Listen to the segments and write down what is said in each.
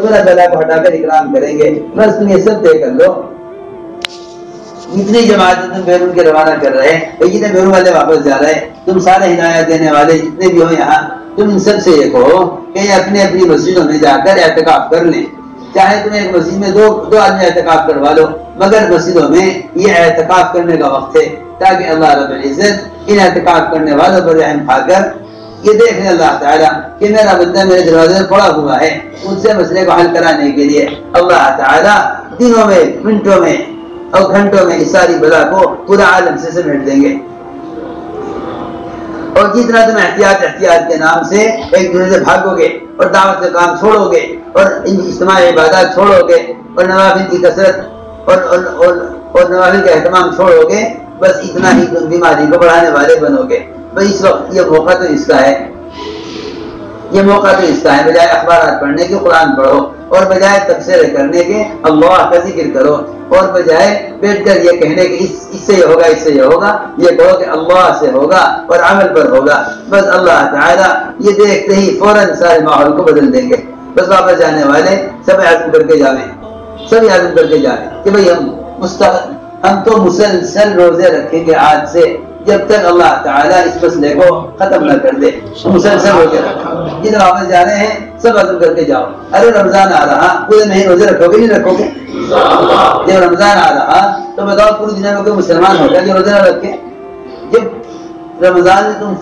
پورا بلا کو ہٹا کر اکرام کریں گے. بس تم یہ سب طے کر لو. جتنی جماعتیں تم بیرون کے روانہ کر رہے ہیں، جتنے بیرون والے واپس جا رہے ہیں، تم سارے ہدایت دینے والے جتنے بھی ہو یہاں، تم ان سب سے یہ کہو کہ اپنے اپنی مسجدوں میں جا کر اعتکاف کر لیں. چاہے تمہیں ایک مسجد میں دو آدمی اعتکاف کروا لو، مگر مسجدوں میں یہ اعتکاف کرنے کا وقت ہے تاکہ اللہ رب العزت ان اعتکاف کرنے والوں پر رحم کھا کر یہ دیکھ لیں اللہ تعالیٰ کہ میرا بندہ میرے دروازے میں پڑا ہوا ہے. ان سے مسئلے کو حل کرانے کے لیے اللہ تعالیٰ دنوں میں، منٹوں میں اور گھنٹوں میں اس ساری بلا کو پورا عالم سے سمیٹ دیں گے. اور جتنا تم احتیاط کے نام سے ایک دوسرے سے بھاگو گے اور دعوت کا کام چھوڑو گے اور اجتماعی عبادات چھوڑو گے اور نوافل کی کثرت اور نوافل کا اہتمام چھوڑو گے، بس اتنا ہی تم بیماری کو بڑھانے والے بنو گے. بس اس وقت یہ موقع تو اس کا ہے، یہ موقع تو اس کا ہے. بجائے اخبارات پڑھنے کے قرآن پڑھو، اور بجائے تبصرے کرنے کے اللہ کا ذکر کرو، اور بجائے بیٹھ کر یہ کہنے کہ اس سے یہ ہوگا، اس سے یہ ہوگا، یہ کہو کہ اللہ سے ہوگا اور عمل پر ہوگا. بس اللہ تعالیٰ یہ دیکھتے ہی فوراً سارے ماحول کو بدل دیں گے. بس واپس جانے والے سب عزم کر کے جائیں، سب عزم کر کے جائیں کہ بھئی ہم تو مسلسل روزے رکھیں گے آج سے جب تک اللہ تعالیٰ اس مسئلے کو ختم نہ کر دے. مسلسل روزے رکھو. جتنے واپس جا رہے ہیں سب عزم کر کے جاؤ. ارے رمضان آ رہا، پورے مہینے روزے رکھو گے نہیں رکھو گے؟ جب رمضان آ رہا تو بتاؤ پوری دنیا میں کوئی مسلمان ہوگا جو روزے نہ رکھے؟ جب رمضان میں تم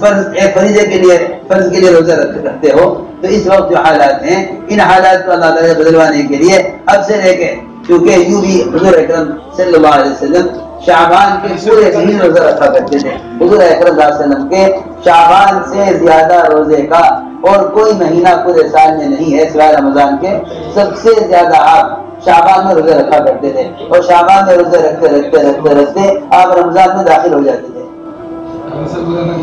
فریضے کے لیے روزہ رکھتے ہو تو اس وقت جو حالات ہیں ان حالات کو اللہ تعالیٰ بدلوانے کے لیے اب سے لے کے، کیونکہ یوں بھی حضور اکرم صلی اللہ علیہ وسلم شعبان کے پورے مہینے روزہ رکھا کرتے تھے. حضور اکرم صلی اللہ علیہ وسلم کے شعبان سے زیادہ روزے کا اور کوئی مہینہ پورے سال میں نہیں ہے سوائے رمضان کے. سب سے زیادہ آپ شعبان میں روزے رکھا کرتے تھے، اور شعبان میں روزے رکھتے آپ رمضان میں داخل ہو جاتے تھے.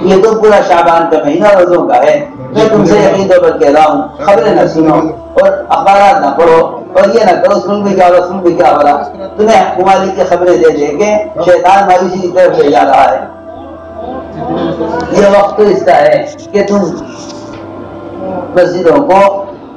یہ تو پورا شعبان کا مہینہ روزوں کا ہے. میں تم سے یقین طور پر کہہ رہا ہوں، خبریں نہ سنو اور اخبارات نہ پڑھو اور یہ نہ کرو سن بھی کیا ہو رہا، سن بھی کیا ہو رہا. تمہیں ممالک کی خبریں دے دے کے شیطان مایوسی کی طرف لے جا رہا ہے. یہ وقت تو اس کا ہے کہ تم مسجدوں کو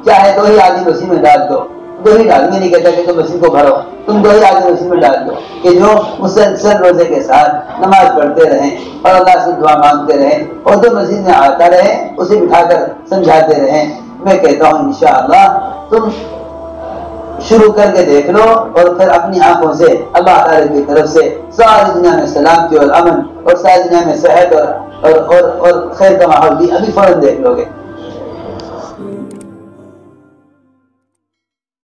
چاہے دو ہی آدمی مسجد میں ڈال دو، دو ہی ڈال. میں نہیں کہتا کہ تم مسجد کو بھرو، تم دو ہی آدمی مسجد میں ڈال دو کہ جو مسلسل روزے کے ساتھ نماز پڑھتے رہیں اور اللہ سے دعا مانگتے رہیں اور جو مسجد میں آتا رہے اسے بٹھا کر سمجھاتے رہیں. میں کہتا ہوں انشاءاللہ تم شروع کر کے دیکھ لو اور پھر اپنی آنکھوں سے اللہ تعالی کی طرف سے ساری دنیا میں سلامتی اور امن اور ساری دنیا میں صحت اور خیر کا ماحول بھی ابھی فوراً دیکھ لو گے.